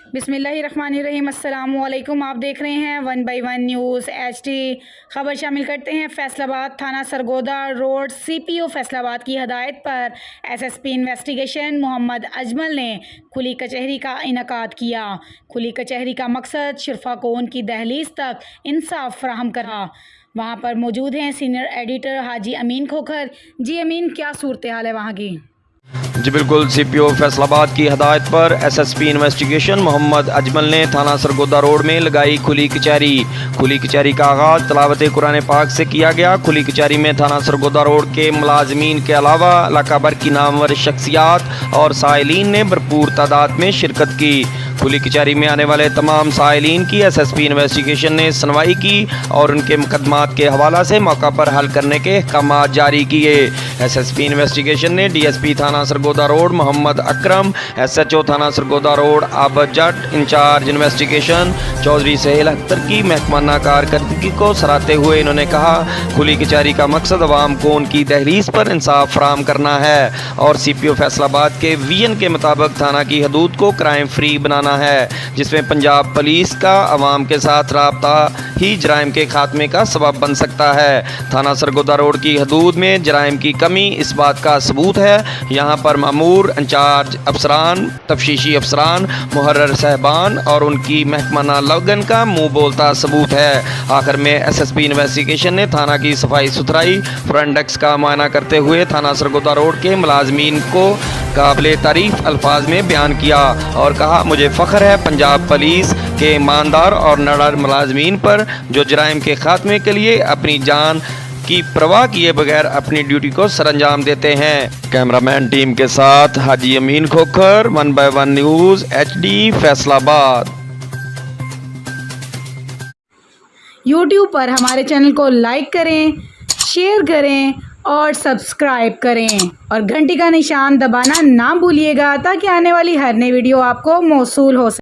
बिस्मिल्लाहिर्रहमानिर्रहीम। अस्सलाम वालेकुम। आप देख रहे हैं 1/1 न्यूज़ HD। खबर शामिल करते हैं। फैसलाबाद थाना सरगोदा रोड CPO फैसलाबाद की हदायत पर SSP इन्वेस्टिगेशन मोहम्मद अजमल ने खुली कचहरी का इनेकाद किया। खुली कचहरी का मकसद शुरफा को उनकी दहलीज तक इंसाफ फराहम करा। वहाँ पर मौजूद हैं सीनियर एडिटर हाजी अमीन खोखर। जी अमीन, क्या सूरत हाल है वहाँ की? जी बिल्कुल, CPO फैसलाबाद की हदायत पर SSP इन्वेस्टिगेशन मोहम्मद अजमल ने थाना सरगोदा रोड में लगाई खुली कचहरी। खुली कचहरी का आगाज़ तिलावत कुरान पाक से किया गया। खुली कचहरी में थाना सरगोदा रोड के मुलाजमीन के अलावा इलाका भर की नामवर शख्सियात और साइलीन ने भरपूर तादाद में शिरकत की। खुली कचहरी में आने वाले तमाम साइलीन की SSP इन्वेस्टिगेशन ने सुनवाई की और उनके मुकदमात के हवाला से मौका पर हल करने के अहकामात जारी किए। SSP इन्वेस्टिगेशन ने DSP थाना सरगोदा रोड मोहम्मद अकरम, SHO थाना सरगोदा रोड आबद जट, इंचार्ज इन्वेस्टिगेशन चौधरी सहेल अख्तर की महकमाना कारकर्दगी को सराहते हुए इन्होंने कहा, खुली कचहरी का मकसद अवाम को उनकी दहलीज पर इंसाफ फराहम करना है और CPO फैसलाबाद के विजन के मुताबिक थाना की हदूद को क्राइम फ्री बनाना है, जिसमें पंजाब पुलिस का अवाम के साथ राब्ता ही जराइम के खात्मे का सबब बन सकता है। थाना सरगोदा रोड की हदूद में जराइम की कमी इस बात का सबूत है। यहाँ पर मामूर, इंचार्ज अफसरान, तफ्तीशी अफसरान, मुहर्रर साहबान और उनकी महकमाना लगन का मुंह बोलता सबूत है। आखिर में SSP इन्वेस्टिगेशन ने थाना की सफाई सुथराई फ्रंटेक्स का मुआयना करते हुए थाना सरगोदा रोड के मुलाजमीन को काबिले तारीफ अल्फाज में बयान किया और कहा, मुझे फ़ख्र है पंजाब पुलिस के ईमानदार और निडर मुलाजमीन पर जो जराइम के खात्मे के लिए अपनी जान की परवाह किए बगैर अपनी ड्यूटी को सरअंजाम देते हैं। कैमरामैन टीम के साथ Haji Amin Khokhar, 1/1 news HD Faisalabad. YouTube पर हमारे चैनल को लाइक करें, शेयर करें और सब्सक्राइब करें और घंटी का निशान दबाना ना भूलिएगा ताकि आने वाली हर नई वीडियो आपको मौसूल हो सके।